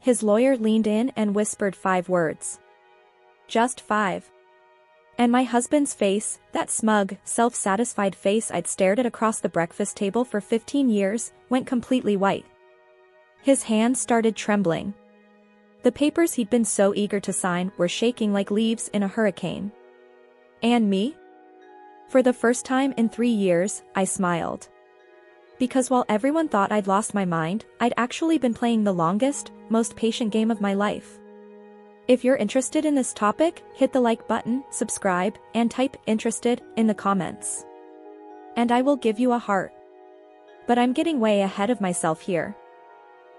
His lawyer leaned in and whispered 5 words. Just 5. And my husband's face, that smug, self-satisfied face I'd stared at across the breakfast table for 15 years, went completely white. His hands started trembling. The papers he'd been so eager to sign were shaking like leaves in a hurricane. And me? For the first time in 3 years, I smiled. Because while everyone thought I'd lost my mind, I'd actually been playing the longest, most patient game of my life. If you're interested in this topic, hit the like button, subscribe, and type "interested" in the comments. And I will give you a heart. But I'm getting way ahead of myself here.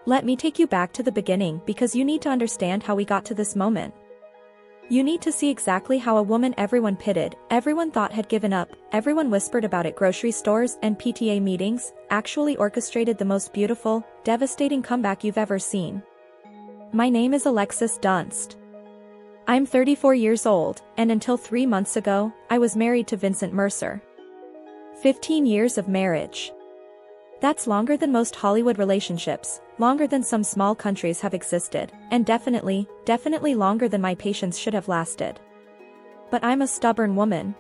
Let me take you back to the beginning because you need to understand how we got to this moment. You need to see exactly how a woman everyone pitied, everyone thought had given up, everyone whispered about at grocery stores and PTA meetings, actually orchestrated the most beautiful, devastating comeback you've ever seen. My name is Alexis Dunst. I'm 34 years old, and until 3 months ago, I was married to Vincent Mercer. 15 years of marriage. That's longer than most Hollywood relationships, longer than some small countries have existed, and definitely longer than my patience should have lasted. But I'm a stubborn woman.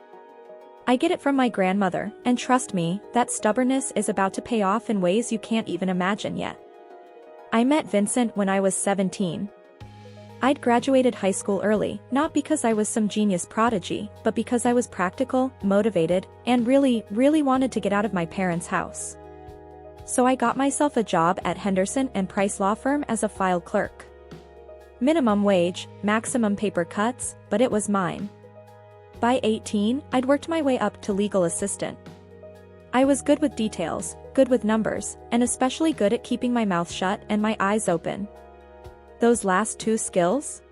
I get it from my grandmother, and trust me, that stubbornness is about to pay off in ways you can't even imagine yet. I met Vincent when I was 17. I'd graduated high school early, not because I was some genius prodigy, but because I was practical, motivated, and really wanted to get out of my parents' house. So I got myself a job at Henderson and Price law firm as a file clerk. Minimum wage, maximum paper cuts, but it was mine. By 18, I'd worked my way up to legal assistant. I was good with details, good with numbers, and especially good at keeping my mouth shut and my eyes open. Those last 2 skills?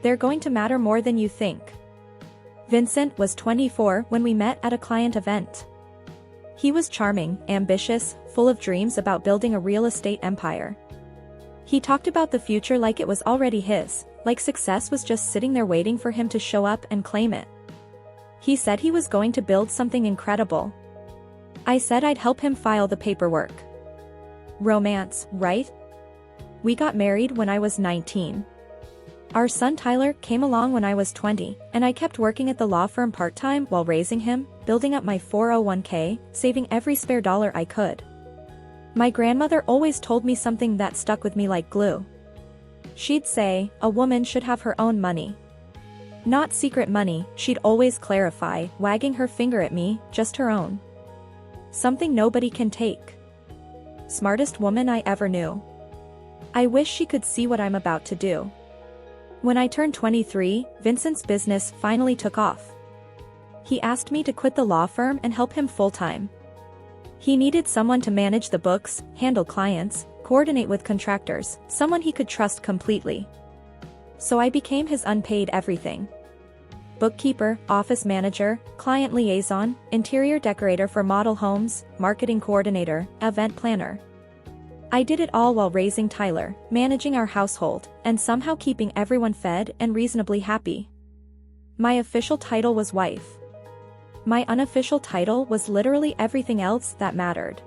They're going to matter more than you think. Vincent was 24 when we met at a client event. He was charming, ambitious, full of dreams about building a real estate empire. He talked about the future like it was already his, like success was just sitting there waiting for him to show up and claim it. He said he was going to build something incredible. I said I'd help him file the paperwork. Romance, right? We got married when I was 19. Our son Tyler came along when I was 20, and I kept working at the law firm part-time while raising him, building up my 401k, saving every spare dollar I could. My grandmother always told me something that stuck with me like glue. She'd say, a woman should have her own money. Not secret money, she'd always clarify, wagging her finger at me, just her own. Something nobody can take. Smartest woman I ever knew. I wish she could see what I'm about to do. When I turned 23, Vincent's business finally took off. He asked me to quit the law firm and help him full-time. He needed someone to manage the books, handle clients, coordinate with contractors, someone he could trust completely. So I became his unpaid everything. Bookkeeper, office manager, client liaison, interior decorator for model homes, marketing coordinator, event planner. I did it all while raising Tyler, managing our household, and somehow keeping everyone fed and reasonably happy. My official title was wife. My unofficial title was literally everything else that mattered.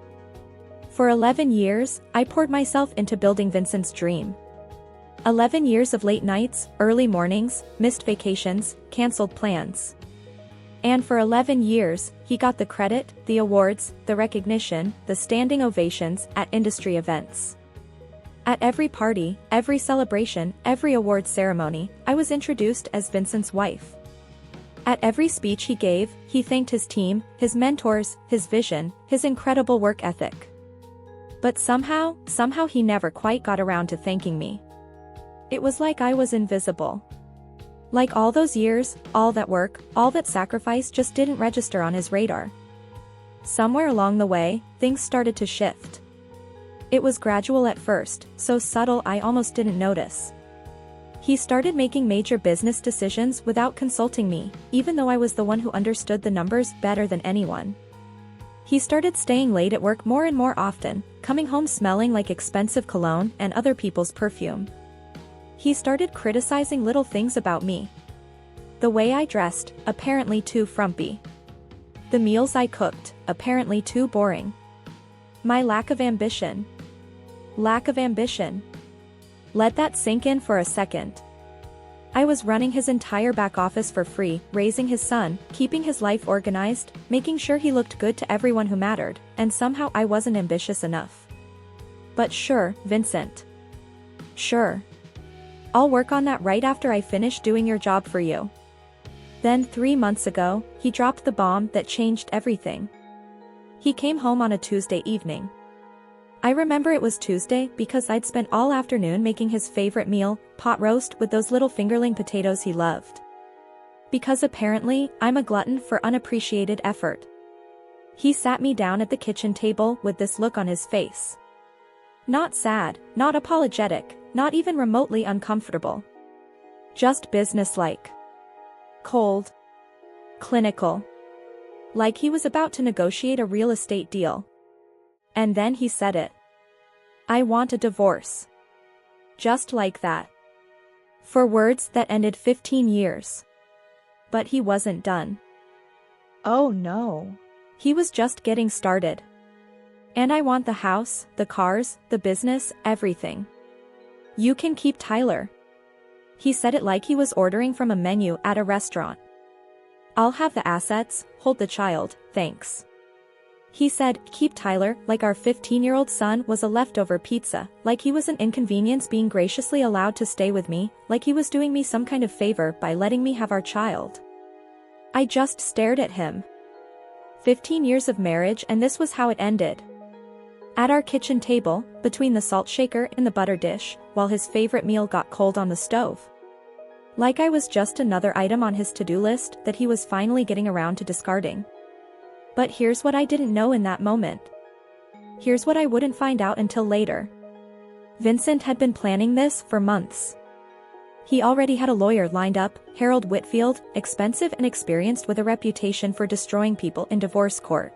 For 11 years, I poured myself into building Vincent's dream. 11 years of late nights, early mornings, missed vacations, canceled plans. And for 11 years, he got the credit, the awards, the recognition, the standing ovations at industry events. At every party, every celebration, every award ceremony, I was introduced as Vincent's wife. At every speech he gave, he thanked his team, his mentors, his vision, his incredible work ethic. But somehow he never quite got around to thanking me. It was like I was invisible. Like all those years, all that work, all that sacrifice just didn't register on his radar. Somewhere along the way, things started to shift. It was gradual at first, so subtle I almost didn't notice. He started making major business decisions without consulting me, even though I was the one who understood the numbers better than anyone. He started staying late at work more and more often, coming home smelling like expensive cologne and other people's perfume. He started criticizing little things about me. The way I dressed, apparently too frumpy. The meals I cooked, apparently too boring. My lack of ambition. Let that sink in for a second. I was running his entire back office for free, raising his son, keeping his life organized, making sure he looked good to everyone who mattered, and somehow I wasn't ambitious enough. But sure, Vincent. Sure. I'll work on that right after I finish doing your job for you. Then 3 months ago, he dropped the bomb that changed everything. He came home on a Tuesday evening. I remember it was Tuesday because I'd spent all afternoon making his favorite meal, pot roast with those little fingerling potatoes he loved. Because apparently, I'm a glutton for unappreciated effort. He sat me down at the kitchen table with this look on his face. Not sad, not apologetic, not even remotely uncomfortable. Just businesslike. Cold. Clinical. Like he was about to negotiate a real estate deal. And then he said it. I want a divorce. Just like that. For words that ended 15 years. But he wasn't done. Oh no. He was just getting started. And I want the house, the cars, the business, everything. You can keep Tyler. He said it like he was ordering from a menu at a restaurant. I'll have the assets, hold the child, thanks. He said, keep Tyler, like our 15-year-old son was a leftover pizza, like he was an inconvenience being graciously allowed to stay with me, like he was doing me some kind of favor by letting me have our child. I just stared at him. 15 years of marriage and this was how it ended. At our kitchen table, between the salt shaker and the butter dish, while his favorite meal got cold on the stove. Like I was just another item on his to-do list that he was finally getting around to discarding. But here's what I didn't know in that moment. Here's what I wouldn't find out until later. Vincent had been planning this for months. He already had a lawyer lined up, Harold Whitfield, expensive and experienced with a reputation for destroying people in divorce court.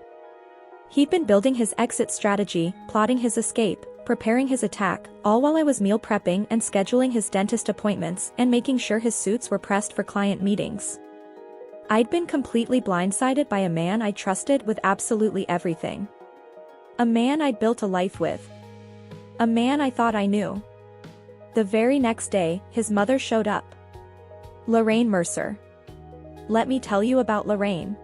He'd been building his exit strategy, plotting his escape, preparing his attack, all while I was meal prepping and scheduling his dentist appointments and making sure his suits were pressed for client meetings. I'd been completely blindsided by a man I trusted with absolutely everything. A man I'd built a life with. A man I thought I knew. The very next day, his mother showed up. Lorraine Mercer. Let me tell you about Lorraine.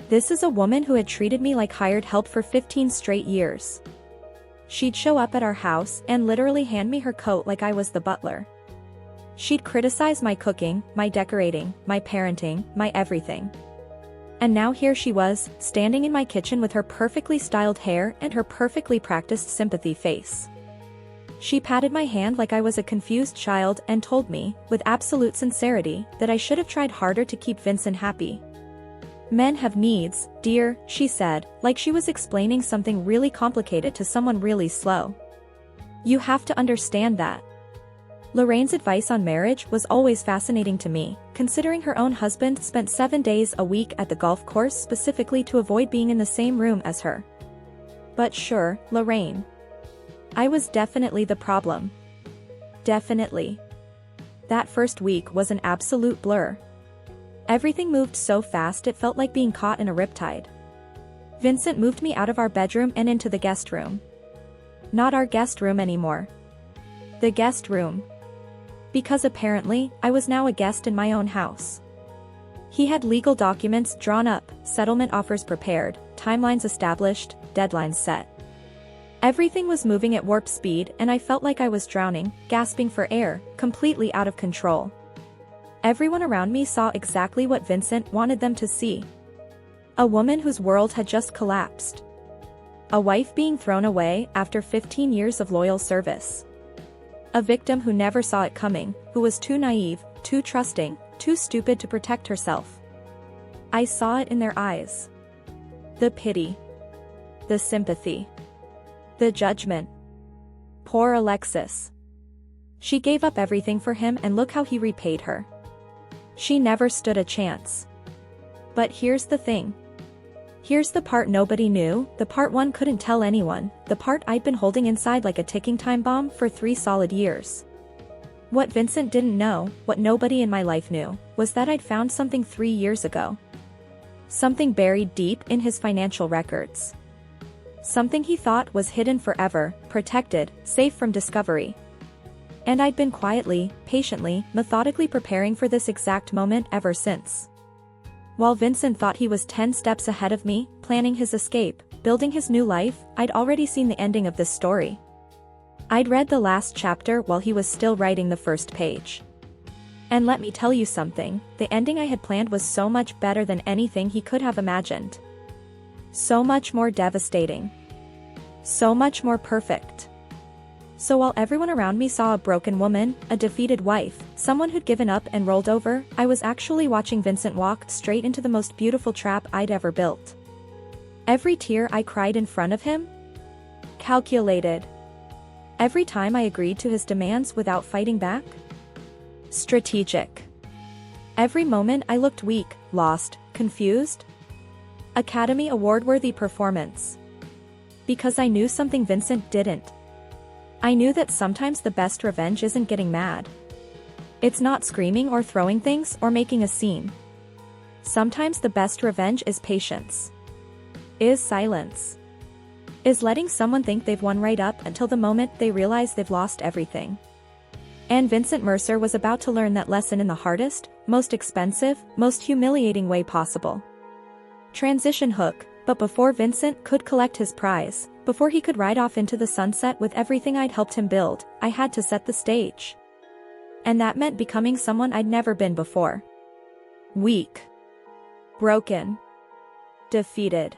This is a woman who had treated me like hired help for 15 straight years. She'd show up at our house and literally hand me her coat like I was the butler. She'd criticize my cooking, my decorating, my parenting, my everything. And now here she was, standing in my kitchen with her perfectly styled hair and her perfectly practiced sympathy face. She patted my hand like I was a confused child and told me, with absolute sincerity, that I should have tried harder to keep Vincent happy. Men have needs, dear, she said, like she was explaining something really complicated to someone really slow. You have to understand that. Lorraine's advice on marriage was always fascinating to me, considering her own husband spent 7 days a week at the golf course specifically to avoid being in the same room as her. But sure, Lorraine. I was definitely the problem. Definitely. That first week was an absolute blur. Everything moved so fast it felt like being caught in a riptide. Vincent moved me out of our bedroom and into the guest room. Not our guest room anymore. The guest room. Because apparently, I was now a guest in my own house. He had legal documents drawn up, settlement offers prepared, timelines established, deadlines set. Everything was moving at warp speed and I felt like I was drowning, gasping for air, completely out of control. Everyone around me saw exactly what Vincent wanted them to see. A woman whose world had just collapsed. A wife being thrown away after 15 years of loyal service. A victim who never saw it coming, who was too naive, too trusting, too stupid to protect herself. I saw it in their eyes. The pity. The sympathy. The judgment. Poor Alexis. She gave up everything for him and look how he repaid her. She never stood a chance. But here's the thing. Here's the part nobody knew, the part one couldn't tell anyone, the part I'd been holding inside like a ticking time bomb for 3 solid years. What Vincent didn't know, what nobody in my life knew, was that I'd found something 3 years ago. Something buried deep in his financial records. Something he thought was hidden forever, protected, safe from discovery. And I'd been quietly, patiently, methodically preparing for this exact moment ever since. While Vincent thought he was 10 steps ahead of me, planning his escape, building his new life, I'd already seen the ending of this story. I'd read the last chapter while he was still writing the first page. And let me tell you something, the ending I had planned was so much better than anything he could have imagined. So much more devastating. So much more perfect. So while everyone around me saw a broken woman, a defeated wife, someone who'd given up and rolled over, I was actually watching Vincent walk straight into the most beautiful trap I'd ever built. Every tear I cried in front of him? Calculated. Every time I agreed to his demands without fighting back? Strategic. Every moment I looked weak, lost, confused? Academy Award-worthy performance. Because I knew something Vincent didn't. I knew that sometimes the best revenge isn't getting mad. It's not screaming or throwing things or making a scene. Sometimes the best revenge is patience. Is silence. Is letting someone think they've won right up until the moment they realize they've lost everything. And Vincent Mercer was about to learn that lesson in the hardest, most expensive, most humiliating way possible. Transition hook, but before Vincent could collect his prize, before he could ride off into the sunset with everything I'd helped him build, I had to set the stage. And that meant becoming someone I'd never been before. Weak. Broken. Defeated.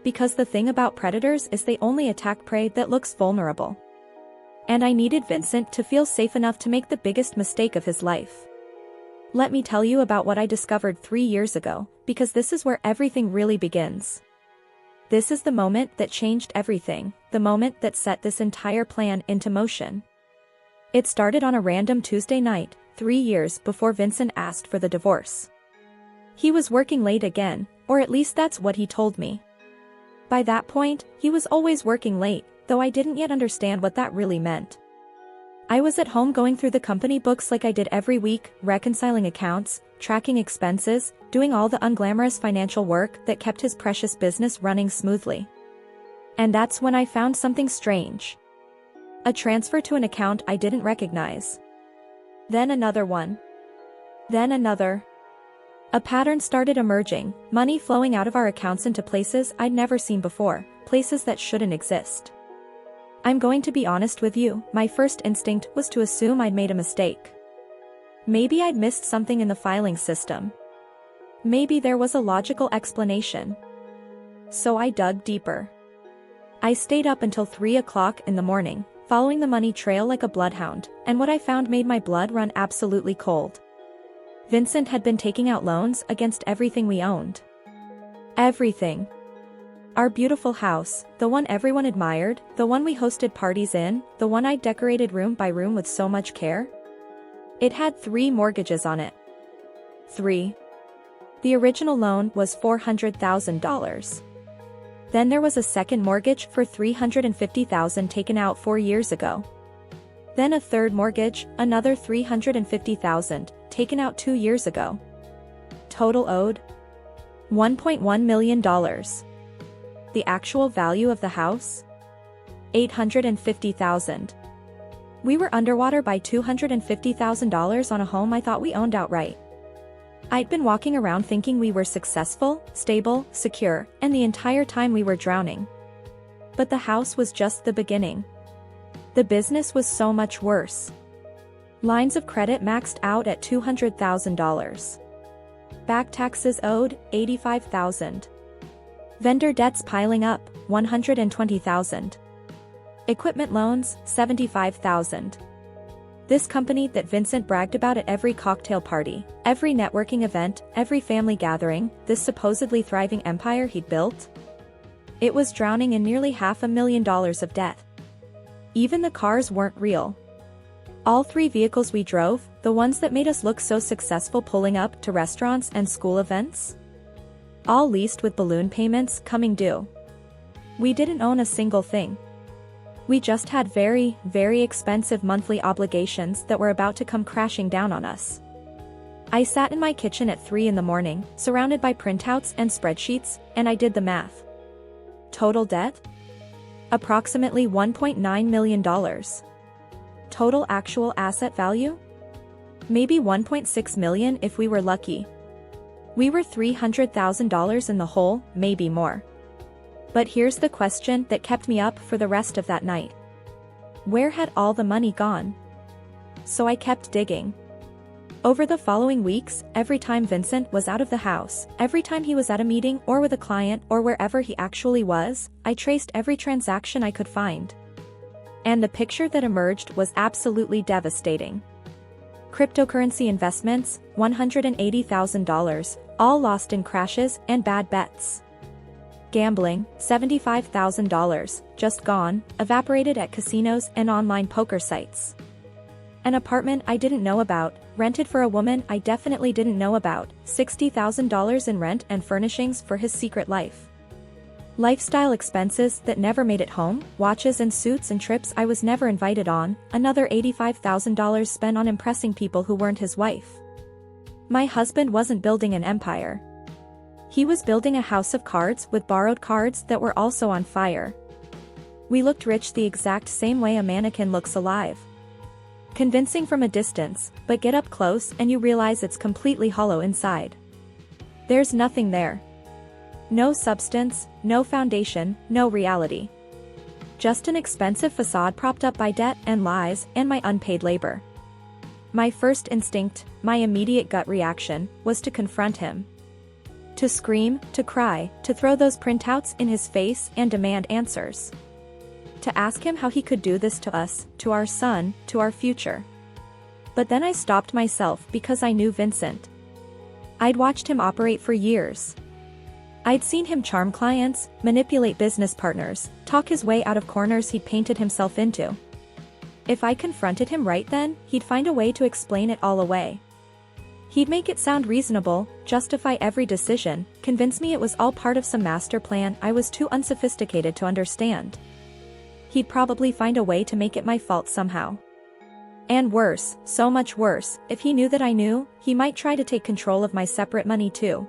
Because the thing about predators is they only attack prey that looks vulnerable. And I needed Vincent to feel safe enough to make the biggest mistake of his life. Let me tell you about what I discovered 3 years ago, because this is where everything really begins. This is the moment that changed everything, the moment that set this entire plan into motion. It started on a random Tuesday night, 3 years before Vincent asked for the divorce. He was working late again, or at least that's what he told me. By that point, he was always working late, though I didn't yet understand what that really meant. I was at home going through the company books like I did every week, reconciling accounts, tracking expenses, doing all the unglamorous financial work that kept his precious business running smoothly. And that's when I found something strange. A transfer to an account I didn't recognize. Then another one. Then another. A pattern started emerging, money flowing out of our accounts into places I'd never seen before, places that shouldn't exist. I'm going to be honest with you, my first instinct was to assume I'd made a mistake. Maybe I'd missed something in the filing system. Maybe there was a logical explanation. So I dug deeper. I stayed up until 3 o'clock in the morning, following the money trail like a bloodhound, and what I found made my blood run absolutely cold. Vincent had been taking out loans against everything we owned. Everything. Our beautiful house, the one everyone admired, the one we hosted parties in, the one I decorated room by room with so much care. It had 3 mortgages on it. 3. The original loan was $400,000. Then there was a second mortgage for $350,000 taken out 4 years ago. Then a third mortgage, another $350,000, taken out 2 years ago. Total owed? $1.1 million. The actual value of the house? $850,000. We were underwater by $250,000 on a home I thought we owned outright. I'd been walking around thinking we were successful, stable, secure, and the entire time we were drowning. But the house was just the beginning. The business was so much worse. Lines of credit maxed out at $200,000. Back taxes owed, $85,000. Vendor debts piling up, $120,000. Equipment loans, $75,000. This company that Vincent bragged about at every cocktail party, every networking event, every family gathering, this supposedly thriving empire he'd built? It was drowning in nearly $500,000 of debt. Even the cars weren't real. All 3 vehicles we drove, the ones that made us look so successful pulling up to restaurants and school events? All leased with balloon payments coming due. We didn't own a single thing. We just had very, very expensive monthly obligations that were about to come crashing down on us. I sat in my kitchen at 3 in the morning, surrounded by printouts and spreadsheets, and I did the math. Total debt? Approximately $1.9 million. Total actual asset value? Maybe 1.6 million if we were lucky. We were $300,000 in the hole, maybe more. But here's the question that kept me up for the rest of that night. Where had all the money gone? So I kept digging. Over the following weeks, every time Vincent was out of the house, every time he was at a meeting or with a client or wherever he actually was, I traced every transaction I could find. And the picture that emerged was absolutely devastating. Cryptocurrency investments, $180,000, all lost in crashes and bad bets. Gambling, $75,000, just gone, evaporated at casinos and online poker sites. An apartment I didn't know about, rented for a woman I definitely didn't know about, $60,000 in rent and furnishings for his secret life. Lifestyle expenses that never made it home, watches and suits and trips I was never invited on, another $85,000 spent on impressing people who weren't his wife. My husband wasn't building an empire. He was building a house of cards with borrowed cards that were also on fire. We looked rich the exact same way a mannequin looks alive. Convincing from a distance, but get up close and you realize it's completely hollow inside. There's nothing there. No substance, no foundation, no reality. Just an expensive facade propped up by debt and lies and my unpaid labor. My first instinct, my immediate gut reaction, was to confront him. To scream, to cry, to throw those printouts in his face and demand answers. To ask him how he could do this to us, to our son, to our future. But then I stopped myself because I knew Vincent. I'd watched him operate for years. I'd seen him charm clients, manipulate business partners, talk his way out of corners he'd painted himself into. If I confronted him right then, he'd find a way to explain it all away. He'd make it sound reasonable, justify every decision, convince me it was all part of some master plan I was too unsophisticated to understand. He'd probably find a way to make it my fault somehow. And worse, so much worse, if he knew that I knew, he might try to take control of my separate money too.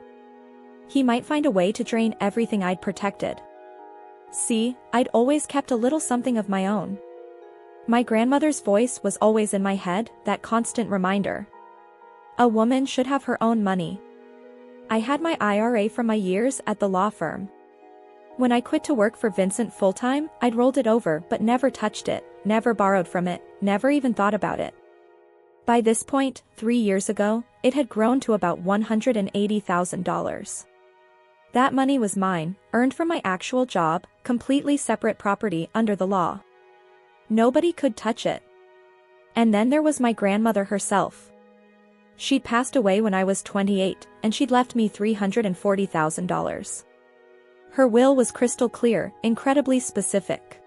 He might find a way to drain everything I'd protected. See, I'd always kept a little something of my own. My grandmother's voice was always in my head, that constant reminder. A woman should have her own money. I had my IRA from my years at the law firm. When I quit to work for Vincent full-time, I'd rolled it over but never touched it, never borrowed from it, never even thought about it. By this point, 3 years ago, it had grown to about $180,000. That money was mine, earned from my actual job, completely separate property under the law. Nobody could touch it. And then there was my grandmother herself. She'd passed away when I was 28, and she'd left me $340,000. Her will was crystal clear, incredibly specific.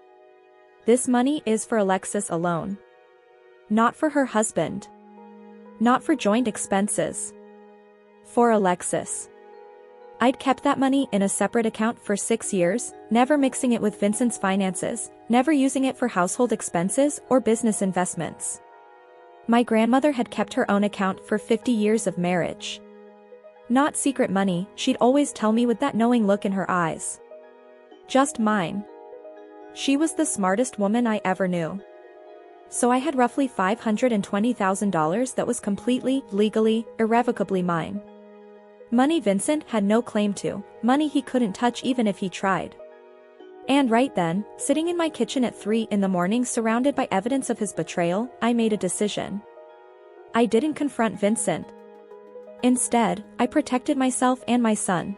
This money is for Alexis alone. Not for her husband. Not for joint expenses. For Alexis. I'd kept that money in a separate account for 6 years, never mixing it with Vincent's finances, never using it for household expenses or business investments. My grandmother had kept her own account for 50 years of marriage. Not secret money, she'd always tell me with that knowing look in her eyes. Just mine. She was the smartest woman I ever knew. So I had roughly $520,000 that was completely, legally, irrevocably mine. Money Vincent had no claim to, money he couldn't touch even if he tried. And right then, sitting in my kitchen at 3 in the morning surrounded by evidence of his betrayal, I made a decision. I didn't confront Vincent. Instead, I protected myself and my son.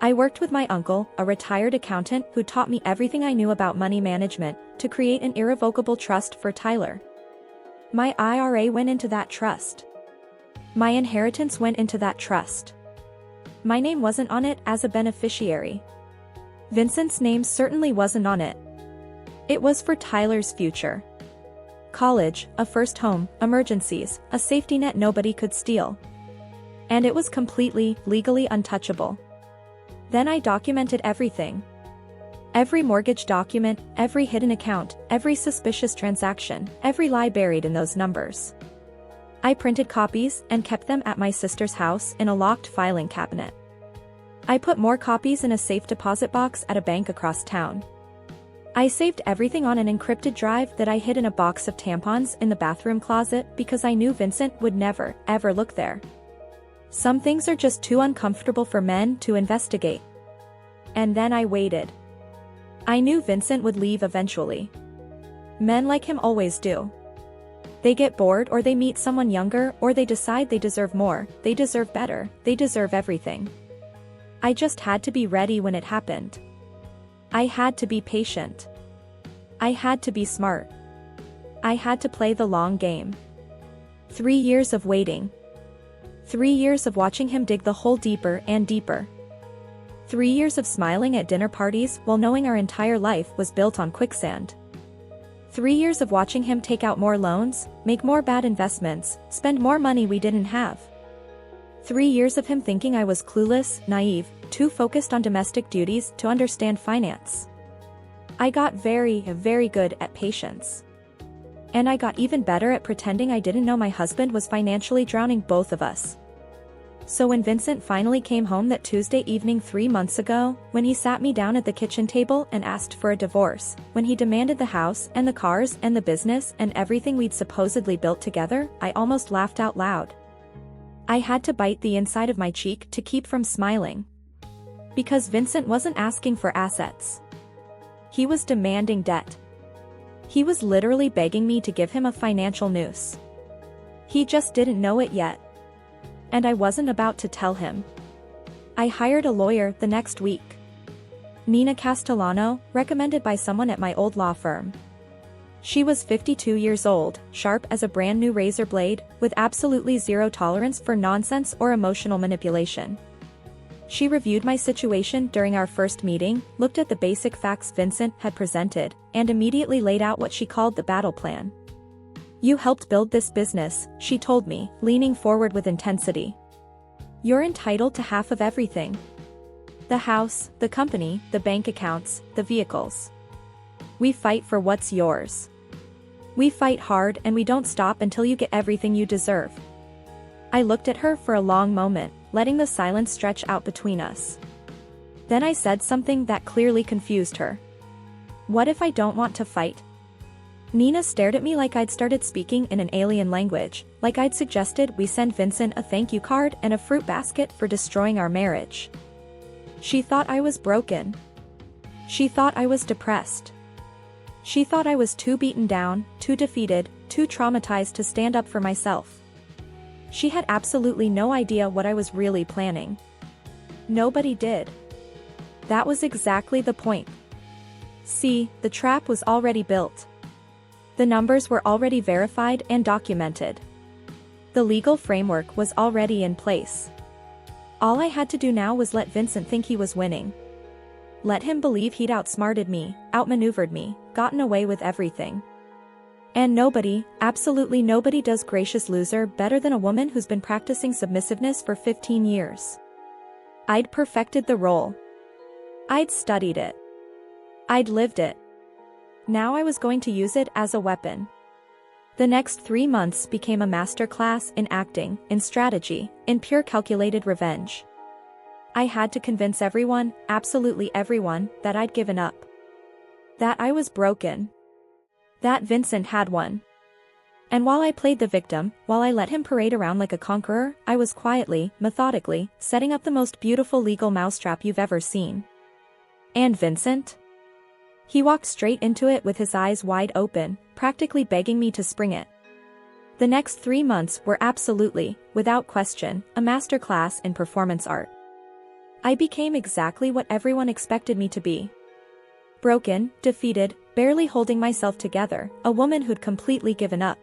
I worked with my uncle, a retired accountant who taught me everything I knew about money management, to create an irrevocable trust for Tyler. My IRA went into that trust. My inheritance went into that trust. My name wasn't on it as a beneficiary. Vincent's name certainly wasn't on it. It was for Tyler's future. College, a first home, emergencies, a safety net nobody could steal. And it was completely, legally untouchable. Then I documented everything. Every mortgage document, every hidden account, every suspicious transaction, every lie buried in those numbers. I printed copies and kept them at my sister's house in a locked filing cabinet. I put more copies in a safe deposit box at a bank across town. I saved everything on an encrypted drive that I hid in a box of tampons in the bathroom closet because I knew Vincent would never, ever look there. Some things are just too uncomfortable for men to investigate. And then I waited. I knew Vincent would leave eventually. Men like him always do. They get bored, or they meet someone younger, or they decide they deserve more, they deserve better, they deserve everything. I just had to be ready when it happened. I had to be patient. I had to be smart. I had to play the long game. 3 years of waiting. 3 years of watching him dig the hole deeper and deeper. 3 years of smiling at dinner parties while knowing our entire life was built on quicksand. 3 years of watching him take out more loans, make more bad investments, spend more money we didn't have. 3 years of him thinking I was clueless, naive, too focused on domestic duties to understand finance. I got very, very good at patience. And I got even better at pretending I didn't know my husband was financially drowning both of us. So when Vincent finally came home that Tuesday evening 3 months ago, when he sat me down at the kitchen table and asked for a divorce, when he demanded the house and the cars and the business and everything we'd supposedly built together, I almost laughed out loud. I had to bite the inside of my cheek to keep from smiling. Because Vincent wasn't asking for assets. He was demanding debt. He was literally begging me to give him a financial noose. He just didn't know it yet. And I wasn't about to tell him. I hired a lawyer the next week. Nina Castellano, recommended by someone at my old law firm. She was 52 years old, sharp as a brand new razor blade, with absolutely zero tolerance for nonsense or emotional manipulation. She reviewed my situation during our first meeting, looked at the basic facts Vincent had presented, and immediately laid out what she called the battle plan. "You helped build this business," she told me, leaning forward with intensity. "You're entitled to half of everything. The house, the company, the bank accounts, the vehicles. We fight for what's yours. We fight hard and we don't stop until you get everything you deserve." I looked at her for a long moment, letting the silence stretch out between us. Then I said something that clearly confused her. "What if I don't want to fight?" Nina stared at me like I'd started speaking in an alien language, like I'd suggested we send Vincent a thank you card and a fruit basket for destroying our marriage. She thought I was broken. She thought I was depressed. She thought I was too beaten down, too defeated, too traumatized to stand up for myself. She had absolutely no idea what I was really planning. Nobody did. That was exactly the point. See, the trap was already built. The numbers were already verified and documented. The legal framework was already in place. All I had to do now was let Vincent think he was winning. Let him believe he'd outsmarted me, outmaneuvered me, gotten away with everything. And nobody, absolutely nobody does gracious loser better than a woman who's been practicing submissiveness for 15 years. I'd perfected the role. I'd studied it. I'd lived it. Now I was going to use it as a weapon. The next 3 months became a masterclass in acting, in strategy, in pure calculated revenge. I had to convince everyone, absolutely everyone, that I'd given up. That I was broken. That Vincent had won. And while I played the victim, while I let him parade around like a conqueror, I was quietly, methodically, setting up the most beautiful legal mousetrap you've ever seen. And Vincent? He walked straight into it with his eyes wide open, practically begging me to spring it. The next 3 months were absolutely, without question, a masterclass in performance art. I became exactly what everyone expected me to be. Broken, defeated, barely holding myself together, a woman who'd completely given up.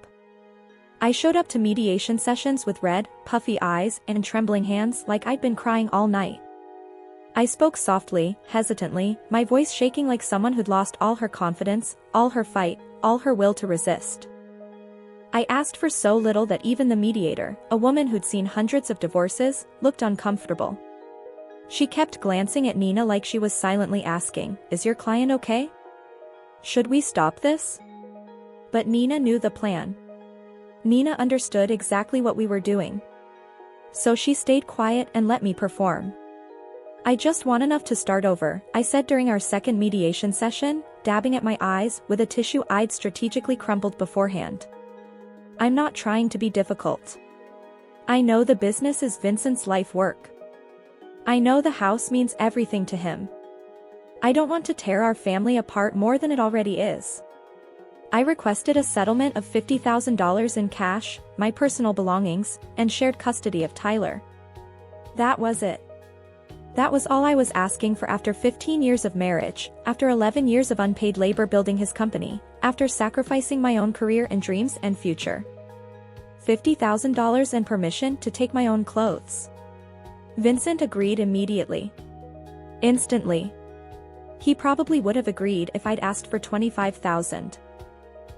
I showed up to mediation sessions with red, puffy eyes and trembling hands like I'd been crying all night. I spoke softly, hesitantly, my voice shaking like someone who'd lost all her confidence, all her fight, all her will to resist. I asked for so little that even the mediator, a woman who'd seen hundreds of divorces, looked uncomfortable. She kept glancing at Nina like she was silently asking, "Is your client okay? Should we stop this?" But Nina knew the plan. Nina understood exactly what we were doing. So she stayed quiet and let me perform. "I just want enough to start over," I said during our second mediation session, dabbing at my eyes with a tissue I'd strategically crumpled beforehand. I'm not trying to be difficult. I know the business is Vincent's life work. I know the house means everything to him. I don't want to tear our family apart more than it already is. I requested a settlement of $50,000 in cash, my personal belongings, and shared custody of Tyler. That was it. That was all I was asking for after 15 years of marriage, after 11 years of unpaid labor building his company, after sacrificing my own career and dreams and future. $50,000 and permission to take my own clothes. Vincent agreed immediately. Instantly. He probably would have agreed if I'd asked for $25,000.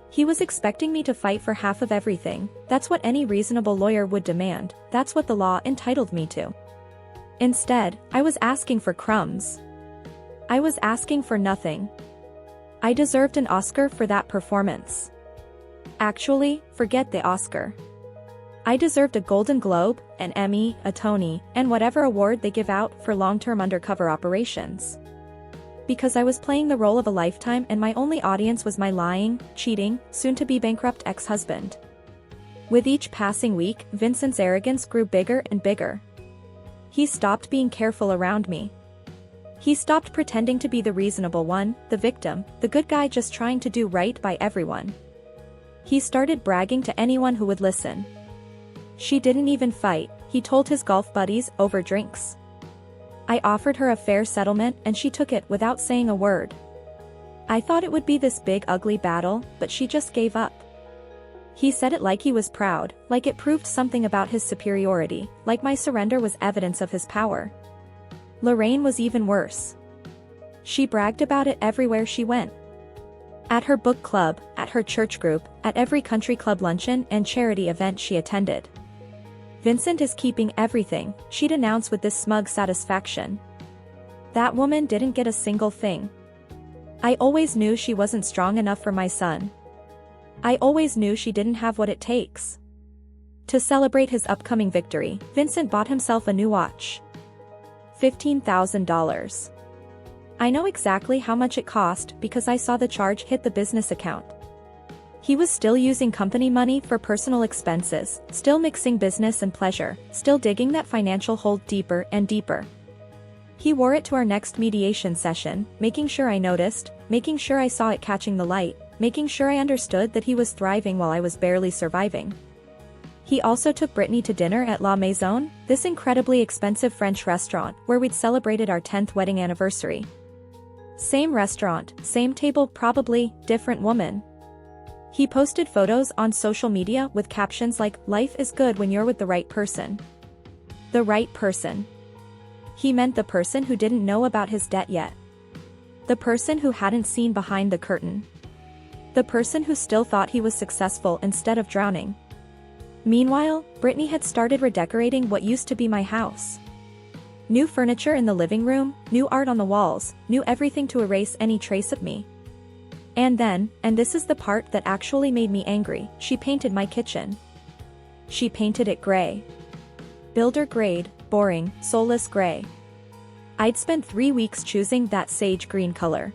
He was expecting me to fight for half of everything. That's what any reasonable lawyer would demand. That's what the law entitled me to. Instead, I was asking for crumbs. I was asking for nothing. I deserved an Oscar for that performance. Actually, forget the Oscar. I deserved a Golden Globe, an Emmy, a Tony, and whatever award they give out for long-term undercover operations. Because I was playing the role of a lifetime and my only audience was my lying, cheating, soon-to-be bankrupt ex-husband. With each passing week, Vincent's arrogance grew bigger and bigger. He stopped being careful around me. He stopped pretending to be the reasonable one, the victim, the good guy just trying to do right by everyone. He started bragging to anyone who would listen. She didn't even fight, he told his golf buddies, over drinks. I offered her a fair settlement and she took it without saying a word. I thought it would be this big ugly battle, but she just gave up. He said it like he was proud, like it proved something about his superiority, like my surrender was evidence of his power. Lorraine was even worse. She bragged about it everywhere she went. At her book club, at her church group, at every country club luncheon and charity event she attended. Vincent is keeping everything, she'd announce with this smug satisfaction. That woman didn't get a single thing. I always knew she wasn't strong enough for my son. I always knew she didn't have what it takes. To celebrate his upcoming victory, Vincent bought himself a new watch. $15,000. I know exactly how much it cost because I saw the charge hit the business account. He was still using company money for personal expenses, still mixing business and pleasure, still digging that financial hole deeper and deeper. He wore it to our next mediation session, making sure I noticed, making sure I saw it catching the light, making sure I understood that he was thriving while I was barely surviving. He also took Brittany to dinner at La Maison, this incredibly expensive French restaurant where we'd celebrated our 10th wedding anniversary. Same restaurant, same table, probably different woman. He posted photos on social media with captions like, "Life is good when you're with the right person." The right person. He meant the person who didn't know about his debt yet. The person who hadn't seen behind the curtain. The person who still thought he was successful instead of drowning. Meanwhile, Brittany had started redecorating what used to be my house. New furniture in the living room, new art on the walls, new everything to erase any trace of me. And then, and this is the part that actually made me angry, she painted my kitchen. She painted it gray. Builder grade, boring, soulless gray. I'd spent 3 weeks choosing that sage green color.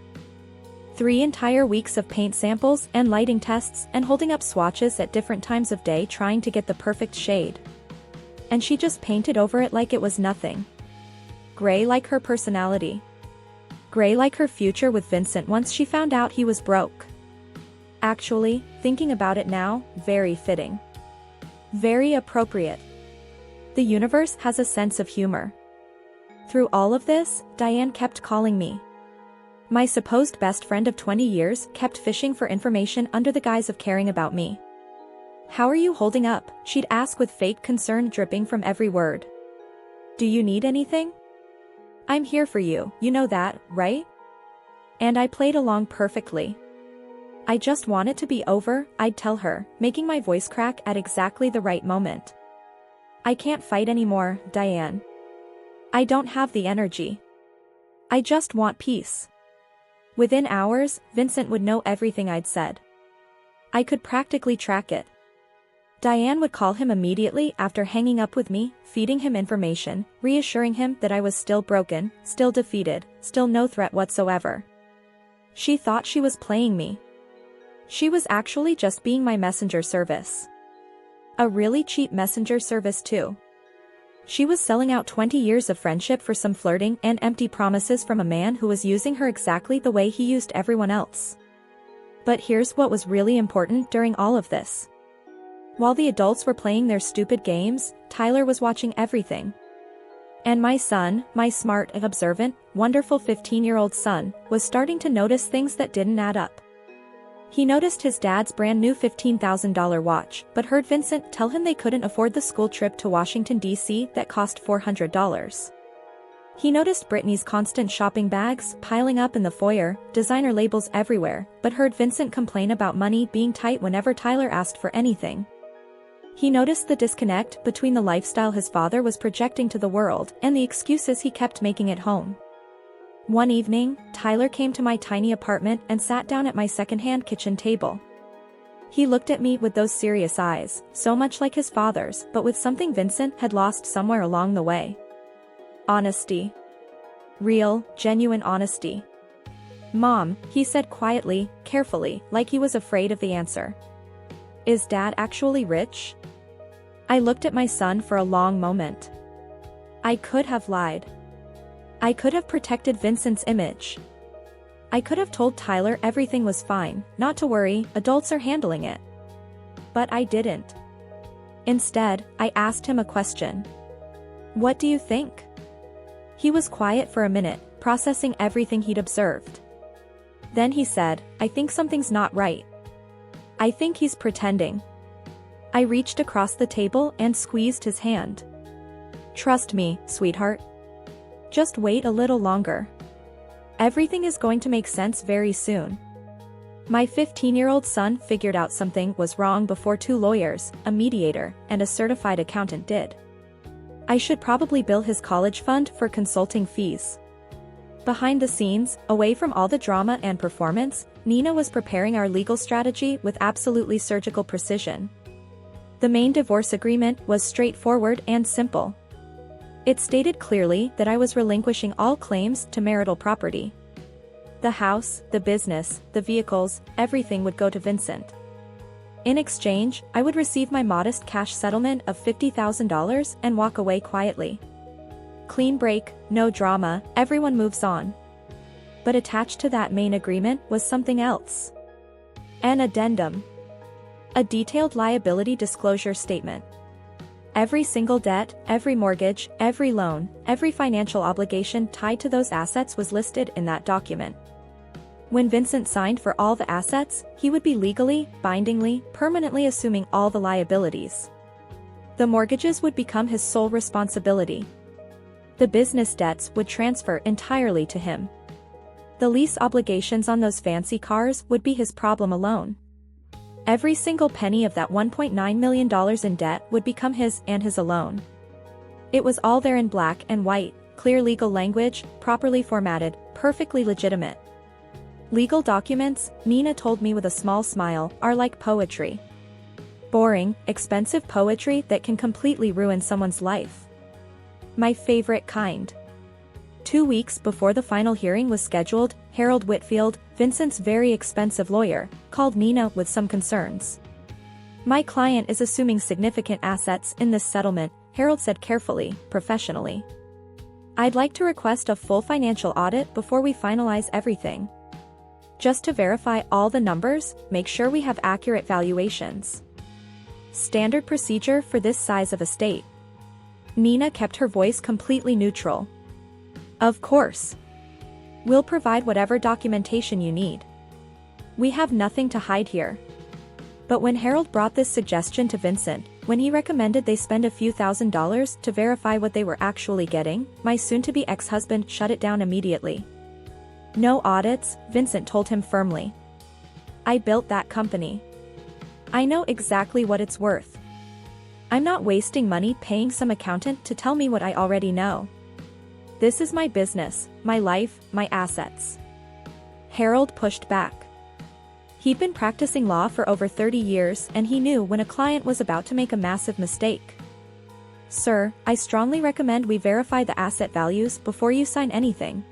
3 entire weeks of paint samples and lighting tests and holding up swatches at different times of day trying to get the perfect shade. And she just painted over it like it was nothing. Gray like her personality. Gray like her future with Vincent once she found out he was broke. Actually, thinking about it now, very fitting. Very appropriate. The universe has a sense of humor. Through all of this, Diane kept calling me. My supposed best friend of 20 years kept fishing for information under the guise of caring about me. "How are you holding up?" she'd ask with fake concern dripping from every word. "Do you need anything? I'm here for you, you know that, right?" And I played along perfectly. "I just want it to be over," I'd tell her, making my voice crack at exactly the right moment. "I can't fight anymore, Diane. I don't have the energy. I just want peace." Within hours, Vincent would know everything I'd said. I could practically track it. Diane would call him immediately after hanging up with me, feeding him information, reassuring him that I was still broken, still defeated, still no threat whatsoever. She thought she was playing me. She was actually just being my messenger service. A really cheap messenger service too. She was selling out 20 years of friendship for some flirting and empty promises from a man who was using her exactly the way he used everyone else. But here's what was really important during all of this. While the adults were playing their stupid games, Tyler was watching everything. And my son, my smart and observant, wonderful 15-year-old son, was starting to notice things that didn't add up. He noticed his dad's brand new $15,000 watch, but heard Vincent tell him they couldn't afford the school trip to Washington, D.C. that cost $400. He noticed Brittany's constant shopping bags piling up in the foyer, designer labels everywhere, but heard Vincent complain about money being tight whenever Tyler asked for anything. He noticed the disconnect between the lifestyle his father was projecting to the world and the excuses he kept making at home. One evening, Tyler came to my tiny apartment and sat down at my secondhand kitchen table. He looked at me with those serious eyes, so much like his father's, but with something Vincent had lost somewhere along the way. Honesty. Real, genuine honesty. "Mom," he said quietly, carefully, like he was afraid of the answer. "Is Dad actually rich?" I looked at my son for a long moment. I could have lied. I could have protected Vincent's image. I could have told Tyler everything was fine, not to worry, adults are handling it. But I didn't. Instead, I asked him a question. "What do you think?" He was quiet for a minute, processing everything he'd observed. Then he said, "I think something's not right. I think he's pretending." I reached across the table and squeezed his hand. "Trust me, sweetheart. Just wait a little longer. Everything is going to make sense very soon." My 15-year-old son figured out something was wrong before 2 lawyers, a mediator, and a certified accountant did. I should probably bill his college fund for consulting fees. Behind the scenes, away from all the drama and performance, Nina was preparing our legal strategy with absolutely surgical precision. The main divorce agreement was straightforward and simple. It stated clearly that I was relinquishing all claims to marital property. The house, the business, the vehicles, everything would go to Vincent. In exchange, I would receive my modest cash settlement of $50,000 and walk away quietly. Clean break, no drama, everyone moves on. But attached to that main agreement was something else. An addendum. A detailed liability disclosure statement. Every single debt, every mortgage, every loan, every financial obligation tied to those assets was listed in that document. When Vincent signed for all the assets, he would be legally, bindingly, permanently assuming all the liabilities. The mortgages would become his sole responsibility. The business debts would transfer entirely to him. The lease obligations on those fancy cars would be his problem alone. Every single penny of that $1.9 million in debt would become his and his alone. It was all there in black and white, clear legal language, properly formatted, perfectly legitimate. Legal documents, Nina told me with a small smile, are like poetry. Boring, expensive poetry that can completely ruin someone's life. My favorite kind. 2 weeks before the final hearing was scheduled, Harold Whitfield, Vincent's very expensive lawyer, called Nina with some concerns. "My client is assuming significant assets in this settlement," Harold said carefully, professionally. "I'd like to request a full financial audit before we finalize everything. Just to verify all the numbers, make sure we have accurate valuations. Standard procedure for this size of estate." Nina kept her voice completely neutral. "Of course. We'll provide whatever documentation you need. We have nothing to hide here." But when Harold brought this suggestion to Vincent, when he recommended they spend a few $1,000s to verify what they were actually getting, my soon-to-be ex-husband shut it down immediately. "No audits," Vincent told him firmly. "I built that company. I know exactly what it's worth. I'm not wasting money paying some accountant to tell me what I already know. This is my business, my life, my assets." Harold pushed back. He'd been practicing law for over 30 years and he knew when a client was about to make a massive mistake. "Sir, I strongly recommend we verify the asset values before you sign anything.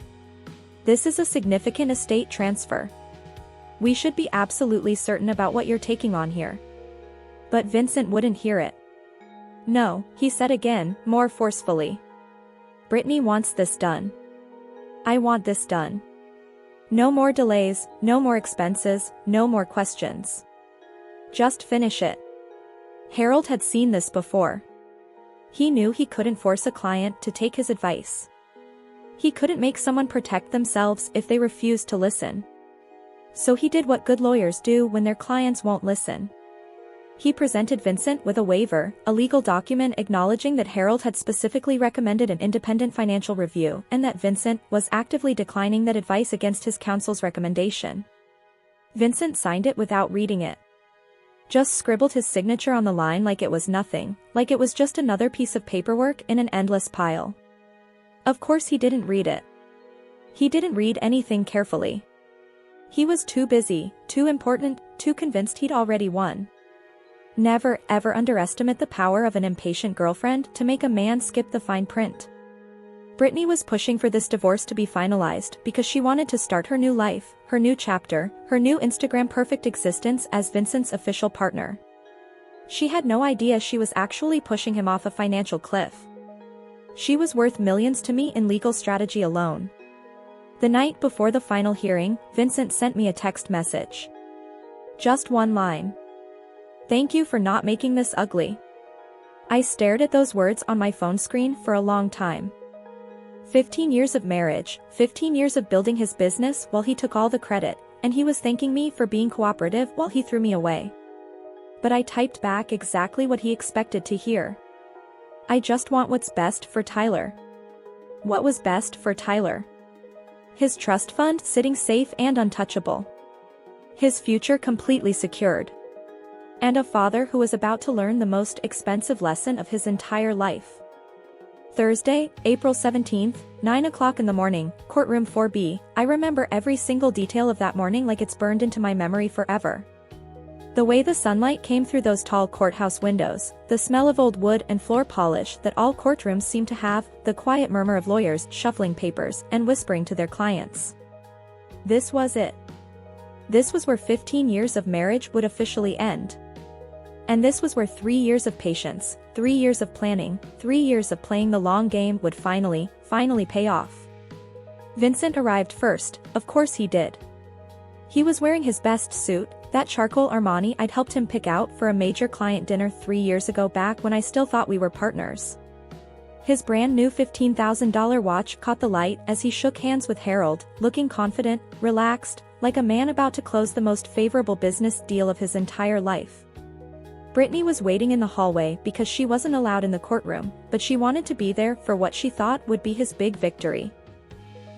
This is a significant estate transfer. We should be absolutely certain about what you're taking on here. But Vincent wouldn't hear it. No, he said again, more forcefully. Brittany wants this done. I want this done. No more delays, no more expenses, no more questions. Just finish it. Harold had seen this before. He knew he couldn't force a client to take his advice. He couldn't make someone protect themselves if they refused to listen. So he did what good lawyers do when their clients won't listen. He presented Vincent with a waiver, a legal document acknowledging that Harold had specifically recommended an independent financial review and that Vincent was actively declining that advice against his counsel's recommendation. Vincent signed it without reading it. Just scribbled his signature on the line like it was nothing, like it was just another piece of paperwork in an endless pile. Of course he didn't read it. He didn't read anything carefully. He was too busy, too important, too convinced he'd already won. Never, ever underestimate the power of an impatient girlfriend to make a man skip the fine print. Brittany was pushing for this divorce to be finalized because she wanted to start her new life, her new chapter, her new Instagram-perfect existence as Vincent's official partner. She had no idea she was actually pushing him off a financial cliff. She was worth millions to me in legal strategy alone. The night before the final hearing, Vincent sent me a text message. Just one line. Thank you for not making this ugly. I stared at those words on my phone screen for a long time. 15 years of marriage, 15 years of building his business while he took all the credit, and he was thanking me for being cooperative while he threw me away. But I typed back exactly what he expected to hear. I just want what's best for Tyler. What was best for Tyler? His trust fund sitting safe and untouchable. His future completely secured. And a father who was about to learn the most expensive lesson of his entire life. Thursday, April 17th, 9 o'clock in the morning, courtroom 4B. I remember every single detail of that morning like it's burned into my memory forever. The way the sunlight came through those tall courthouse windows, the smell of old wood and floor polish that all courtrooms seem to have, the quiet murmur of lawyers shuffling papers and whispering to their clients. This was it. This was where 15 years of marriage would officially end. And this was where 3 years of patience, 3 years of planning, 3 years of playing the long game would finally pay off. Vincent arrived first, of course he did. He was wearing his best suit, that charcoal Armani I'd helped him pick out for a major client dinner 3 years ago back when I still thought we were partners. His brand new $15,000 watch caught the light as he shook hands with Harold, looking confident, relaxed, like a man about to close the most favorable business deal of his entire life. Brittany was waiting in the hallway because she wasn't allowed in the courtroom, but she wanted to be there for what she thought would be his big victory.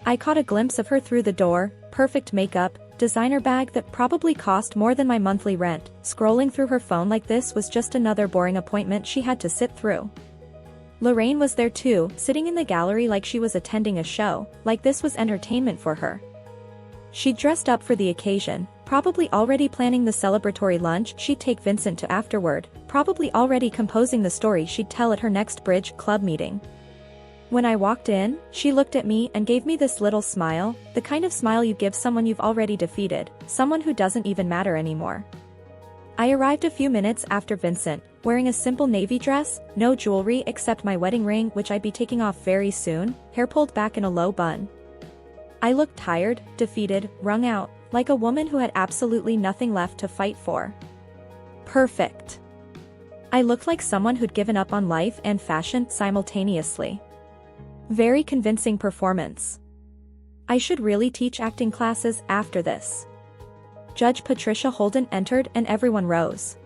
I caught a glimpse of her through the door, perfect makeup, designer bag that probably cost more than my monthly rent, scrolling through her phone like this was just another boring appointment she had to sit through. Lorraine was there too, sitting in the gallery like she was attending a show, like this was entertainment for her. She'd dressed up for the occasion, probably already planning the celebratory lunch she'd take Vincent to afterward, probably already composing the story she'd tell at her next bridge club meeting. When I walked in, she looked at me and gave me this little smile, the kind of smile you give someone you've already defeated, someone who doesn't even matter anymore. I arrived a few minutes after Vincent, wearing a simple navy dress, no jewelry except my wedding ring which I'd be taking off very soon, hair pulled back in a low bun. I looked tired, defeated, wrung out, like a woman who had absolutely nothing left to fight for. Perfect. I looked like someone who'd given up on life and fashion simultaneously. Very convincing performance. I should really teach acting classes after this. Judge Patricia Holden entered and everyone rose.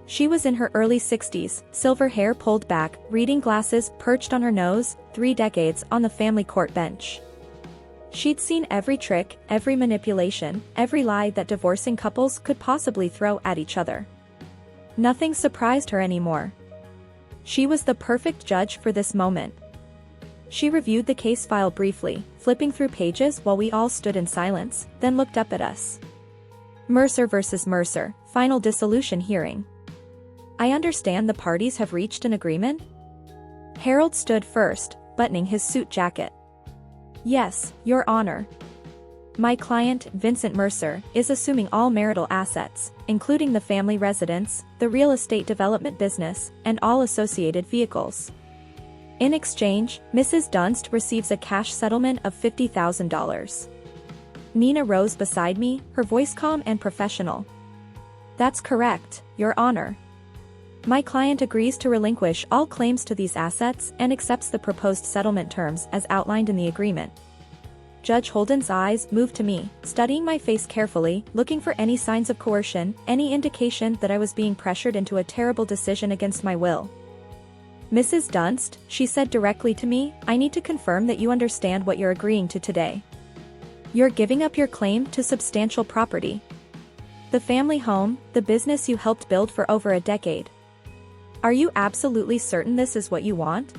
She was in her early 60s, silver hair pulled back, reading glasses perched on her nose, 3 decades on the family court bench. She'd seen every trick, every manipulation, every lie that divorcing couples could possibly throw at each other. Nothing surprised her anymore. She was the perfect judge for this moment. She reviewed the case file briefly, flipping through pages while we all stood in silence, then looked up at us. Mercer versus Mercer, final dissolution hearing. I understand the parties have reached an agreement? Harold stood first, buttoning his suit jacket. Yes, Your Honor. My client, Vincent Mercer, is assuming all marital assets, including the family residence, the real estate development business, and all associated vehicles. In exchange, Mrs. Dunst receives a cash settlement of $50,000. Nina rose beside me, her voice calm and professional. That's correct, Your Honor. My client agrees to relinquish all claims to these assets and accepts the proposed settlement terms as outlined in the agreement. Judge Holden's eyes moved to me, studying my face carefully, looking for any signs of coercion, any indication that I was being pressured into a terrible decision against my will. Mrs. Dunst, she said directly to me, I need to confirm that you understand what you're agreeing to today. You're giving up your claim to substantial property. The family home, the business you helped build for over a decade. Are you absolutely certain this is what you want?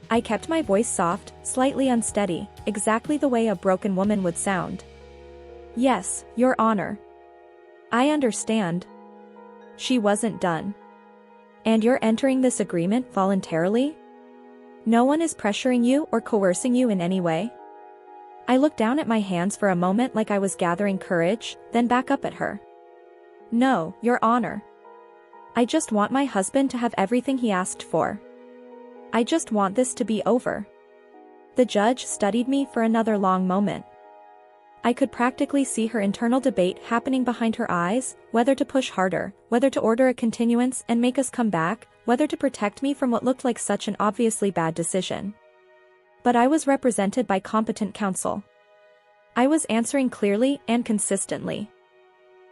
I kept my voice soft, slightly unsteady, exactly the way a broken woman would sound. Yes, Your Honor. I understand. She wasn't done. And you're entering this agreement voluntarily? No one is pressuring you or coercing you in any way? I looked down at my hands for a moment like I was gathering courage, then back up at her. No, Your Honor. I just want my husband to have everything he asked for. I just want this to be over. The judge studied me for another long moment. I could practically see her internal debate happening behind her eyes, whether to push harder, whether to order a continuance and make us come back, whether to protect me from what looked like such an obviously bad decision. But I was represented by competent counsel. I was answering clearly and consistently.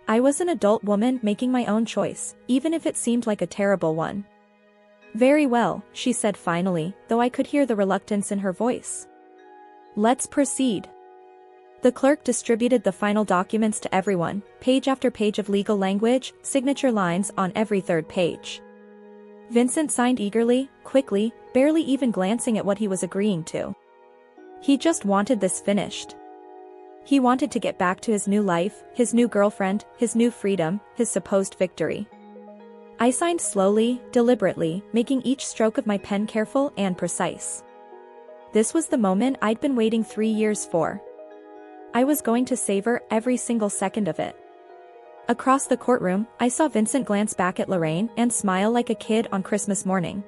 I was an adult woman making my own choice, even if it seemed like a terrible one. Very well, she said finally, though I could hear the reluctance in her voice. Let's proceed. The clerk distributed the final documents to everyone, page after page of legal language, signature lines on every third page. Vincent signed eagerly, quickly, barely even glancing at what he was agreeing to. He just wanted this finished. He wanted to get back to his new life, his new girlfriend, his new freedom, his supposed victory. I signed slowly, deliberately, making each stroke of my pen careful and precise. This was the moment I'd been waiting 3 years for. I was going to savor every single second of it. Across the courtroom, I saw Vincent glance back at Lorraine and smile like a kid on Christmas morning.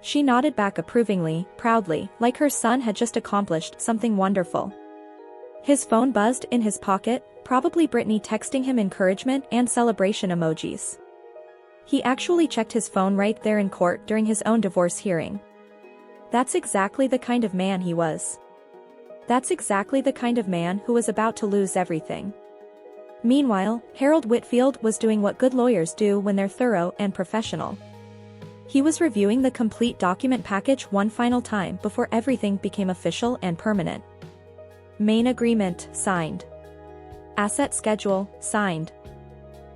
She nodded back approvingly, proudly, like her son had just accomplished something wonderful. His phone buzzed in his pocket, probably Brittany texting him encouragement and celebration emojis. He actually checked his phone right there in court during his own divorce hearing. That's exactly the kind of man he was. That's exactly the kind of man who was about to lose everything. Meanwhile, Harold Whitfield was doing what good lawyers do when they're thorough and professional. He was reviewing the complete document package one final time before everything became official and permanent. Main agreement, signed. Asset schedule, signed.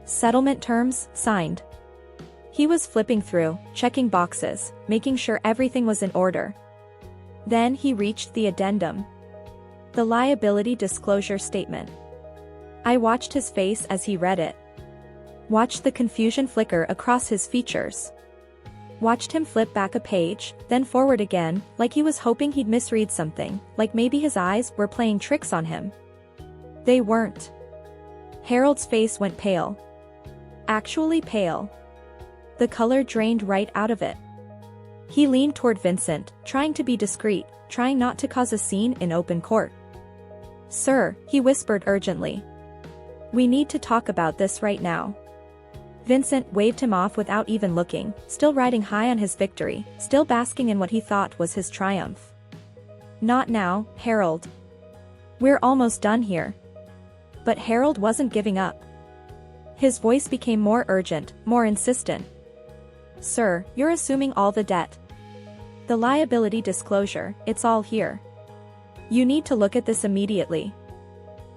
Settlement terms, signed. He was flipping through, checking boxes, making sure everything was in order. Then he reached the addendum. The liability disclosure statement. I watched his face as he read it. Watched the confusion flicker across his features. Watched him flip back a page, then forward again, like he was hoping he'd misread something, like maybe his eyes were playing tricks on him. They weren't. Harold's face went pale. Actually pale. The color drained right out of it. He leaned toward Vincent, trying to be discreet, trying not to cause a scene in open court. Sir, he whispered urgently. We need to talk about this right now. Vincent waved him off without even looking, still riding high on his victory, still basking in what he thought was his triumph. Not now, Harold. We're almost done here. But Harold wasn't giving up. His voice became more urgent, more insistent. Sir, you're assuming all the debt. The liability disclosure, it's all here. You need to look at this immediately.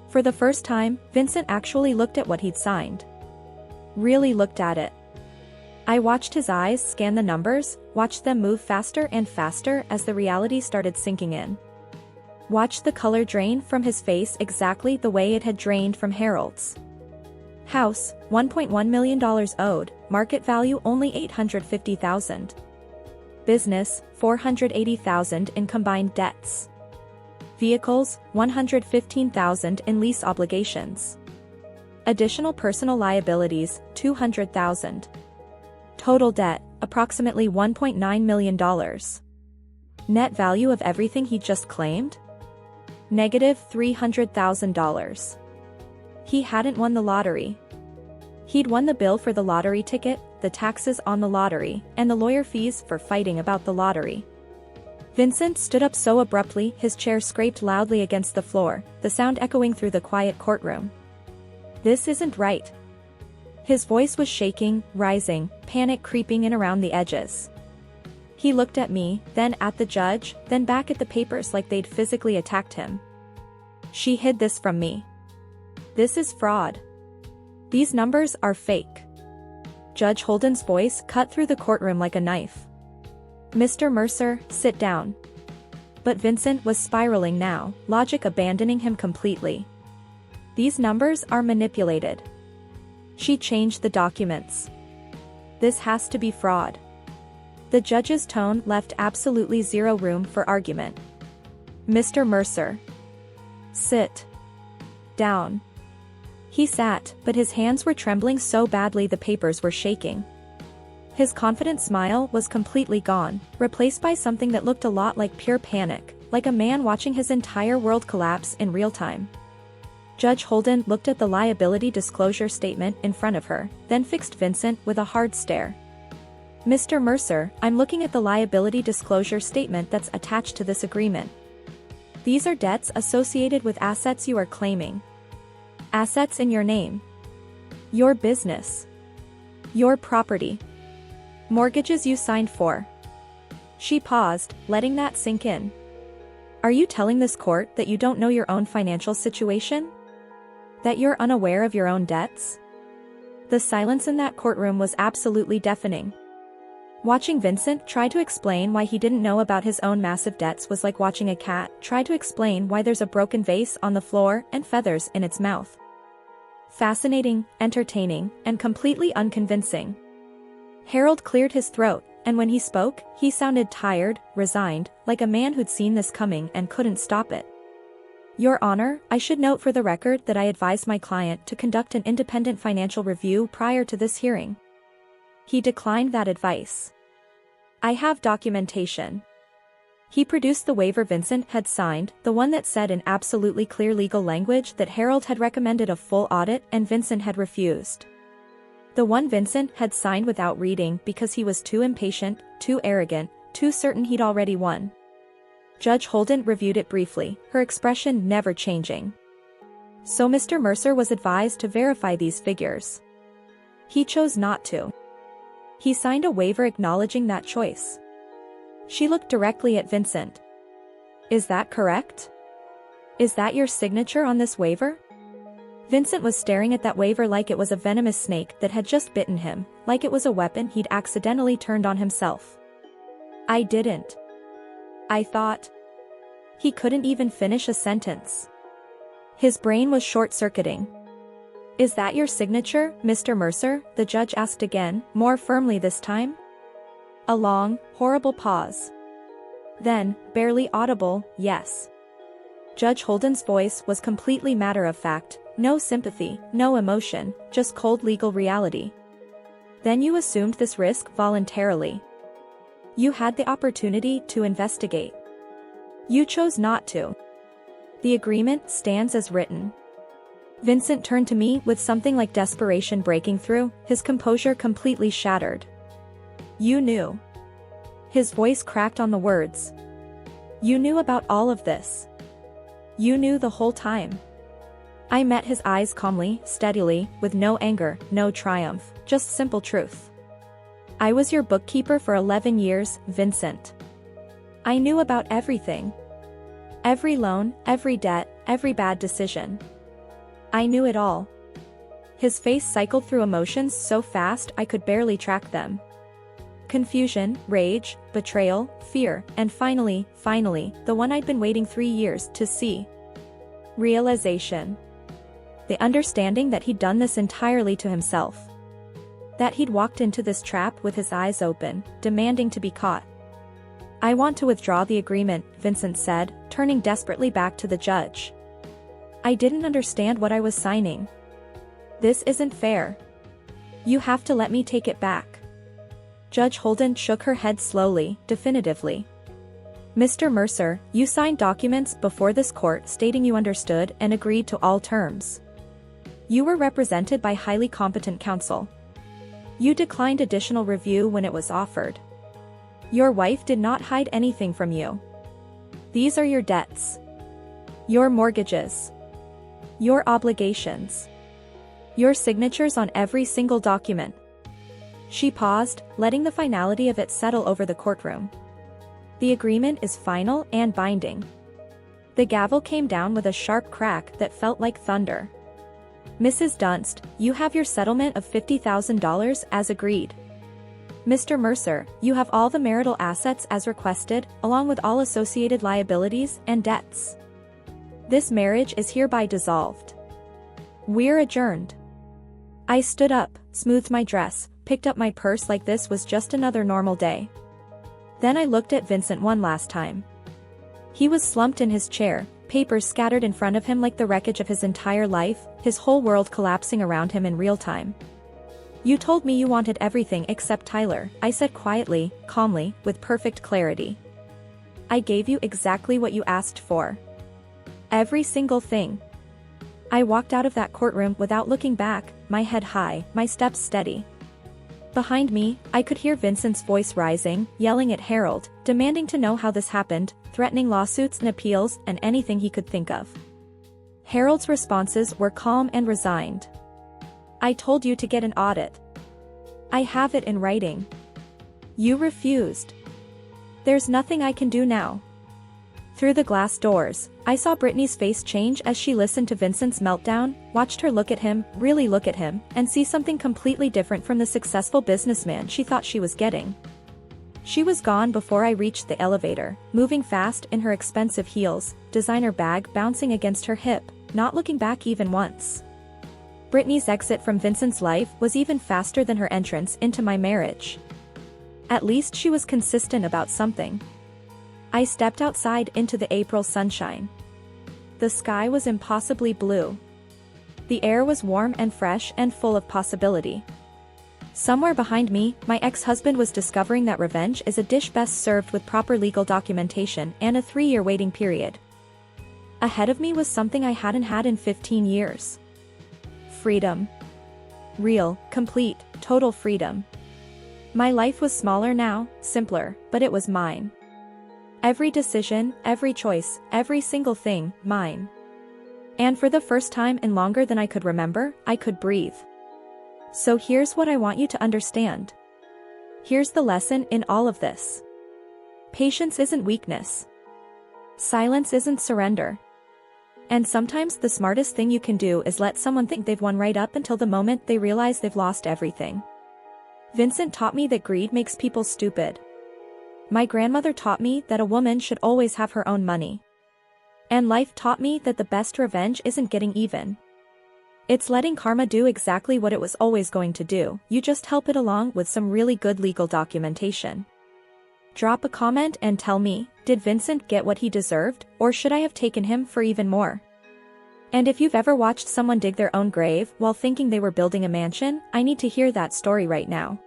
For the first time, Vincent actually looked at what he'd signed. Really looked at it. I watched his eyes scan the numbers, watched them move faster and faster as the reality started sinking in. Watched the color drain from his face exactly the way it had drained from Harold's. House, $1.1 million owed, market value only $850,000. Business, $480,000 in combined debts. Vehicles, $115,000 in lease obligations. Additional personal liabilities, $200,000. Total debt, approximately $1.9 million. Net value of everything he just claimed? Negative $300,000. He hadn't won the lottery. He'd won the bill for the lottery ticket, the taxes on the lottery, and the lawyer fees for fighting about the lottery. Vincent stood up so abruptly his chair scraped loudly against the floor, the sound echoing through the quiet courtroom. This isn't right. His voice was shaking, rising, panic creeping in around the edges. He looked at me, then at the judge, then back at the papers like they'd physically attacked him. She hid this from me. This is fraud. These numbers are fake. Judge Holden's voice cut through the courtroom like a knife. Mr. Mercer, sit down. But Vincent was spiraling now, logic abandoning him completely. These numbers are manipulated. She changed the documents. This has to be fraud. The judge's tone left absolutely zero room for argument. Mr. Mercer. Sit down. He sat, but his hands were trembling so badly the papers were shaking. His confident smile was completely gone, replaced by something that looked a lot like pure panic, like a man watching his entire world collapse in real time. Judge Holden looked at the liability disclosure statement in front of her, then fixed Vincent with a hard stare. Mr. Mercer, I'm looking at the liability disclosure statement that's attached to this agreement. These are debts associated with assets you are claiming. Assets in your name. Your business. Your property. Mortgages you signed for. She paused, letting that sink in. Are you telling this court that you don't know your own financial situation? That you're unaware of your own debts? The silence in that courtroom was absolutely deafening. Watching Vincent try to explain why he didn't know about his own massive debts was like watching a cat try to explain why there's a broken vase on the floor and feathers in its mouth. Fascinating, entertaining, and completely unconvincing. Harold cleared his throat, and when he spoke, he sounded tired, resigned, like a man who'd seen this coming and couldn't stop it. Your Honor, I should note for the record that I advised my client to conduct an independent financial review prior to this hearing. He declined that advice. I have documentation. He produced the waiver Vincent had signed, the one that said in absolutely clear legal language that Harold had recommended a full audit and Vincent had refused. The one Vincent had signed without reading because he was too impatient, too arrogant, too certain he'd already won. Judge Holden reviewed it briefly, her expression never changing. So Mr. Mercer was advised to verify these figures. He chose not to. He signed a waiver acknowledging that choice. She looked directly at Vincent. Is that correct? Is that your signature on this waiver? Vincent was staring at that waiver like it was a venomous snake that had just bitten him, like it was a weapon he'd accidentally turned on himself. I didn't. I thought. He couldn't even finish a sentence. His brain was short-circuiting. Is that your signature, Mr. Mercer? The judge asked again, more firmly this time. A long, horrible pause. Then, barely audible, yes. Judge Holden's voice was completely matter-of-fact, no sympathy, no emotion, just cold legal reality. Then you assumed this risk voluntarily. You had the opportunity to investigate. You chose not to. The agreement stands as written. Vincent turned to me with something like desperation breaking through, his composure completely shattered. You knew. His voice cracked on the words. You knew about all of this. You knew the whole time. I met his eyes calmly, steadily, with no anger, no triumph, just simple truth. I was your bookkeeper for 11 years, Vincent. I knew about everything. Every loan, every debt, every bad decision. I knew it all. His face cycled through emotions so fast I could barely track them. Confusion, rage, betrayal, fear, and finally, the one I'd been waiting 3 years to see. Realization. The understanding that he'd done this entirely to himself. That he'd walked into this trap with his eyes open, demanding to be caught. I want to withdraw the agreement, Vincent said, turning desperately back to the judge. I didn't understand what I was signing. This isn't fair. You have to let me take it back. Judge Holden shook her head slowly, definitively. Mr. Mercer, you signed documents before this court stating you understood and agreed to all terms. You were represented by highly competent counsel. You declined additional review when it was offered. Your wife did not hide anything from you. These are your debts. Your mortgages. Your obligations. Your signatures on every single document. She paused, letting the finality of it settle over the courtroom. The agreement is final and binding. The gavel came down with a sharp crack that felt like thunder. Mrs. Dunst, you have your settlement of $50,000 as agreed. Mr. Mercer, you have all the marital assets as requested, along with all associated liabilities and debts. This marriage is hereby dissolved. We're adjourned. I stood up, smoothed my dress, picked up my purse like this was just another normal day. Then I looked at Vincent one last time. He was slumped in his chair, papers scattered in front of him like the wreckage of his entire life, his whole world collapsing around him in real time. You told me you wanted everything except Tyler, I said quietly, calmly, with perfect clarity. I gave you exactly what you asked for. Every single thing. I walked out of that courtroom without looking back, my head high, my steps steady. Behind me, I could hear Vincent's voice rising, yelling at Harold, demanding to know how this happened, threatening lawsuits and appeals and anything he could think of. Harold's responses were calm and resigned. I told you to get an audit. I have it in writing. You refused. There's nothing I can do now. Through the glass doors, I saw Brittany's face change as she listened to Vincent's meltdown, watched her look at him, really look at him, and see something completely different from the successful businessman she thought she was getting. She was gone before I reached the elevator, moving fast in her expensive heels, designer bag bouncing against her hip, not looking back even once. Brittany's exit from Vincent's life was even faster than her entrance into my marriage. At least she was consistent about something. I stepped outside into the April sunshine. The sky was impossibly blue. The air was warm and fresh and full of possibility. Somewhere behind me, my ex-husband was discovering that revenge is a dish best served with proper legal documentation and a 3-year waiting period. Ahead of me was something I hadn't had in 15 years. Freedom. Real, complete, total freedom. My life was smaller now, simpler, but it was mine. Every decision, every choice, every single thing, mine. And for the first time in longer than I could remember, I could breathe. So here's what I want you to understand. Here's the lesson in all of this. Patience isn't weakness. Silence isn't surrender. And sometimes the smartest thing you can do is let someone think they've won right up until the moment they realize they've lost everything. Vincent taught me that greed makes people stupid. My grandmother taught me that a woman should always have her own money. And life taught me that the best revenge isn't getting even. It's letting karma do exactly what it was always going to do, you just help it along with some really good legal documentation. Drop a comment and tell me, did Vincent get what he deserved, or should I have taken him for even more? And if you've ever watched someone dig their own grave while thinking they were building a mansion, I need to hear that story right now.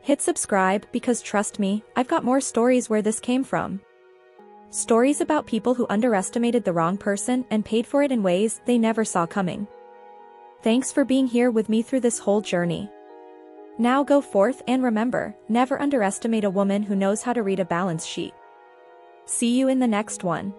Hit subscribe because trust me, I've got more stories where this came from. Stories about people who underestimated the wrong person and paid for it in ways they never saw coming. Thanks for being here with me through this whole journey. Now go forth and remember, never underestimate a woman who knows how to read a balance sheet. See you in the next one.